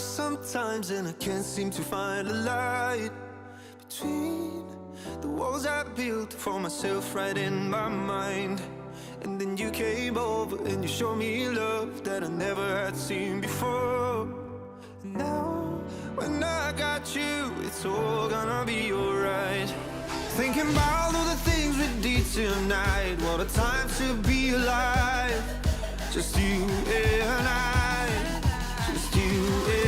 sometimes and I can't seem to find a light between the walls I built for myself right in my mind. And then you came over and you showed me love that I never had seen before. And now when I got you, it's all gonna be alright. Thinking about all the things we did tonight, what a time to be alive. Just you and I, just you and I.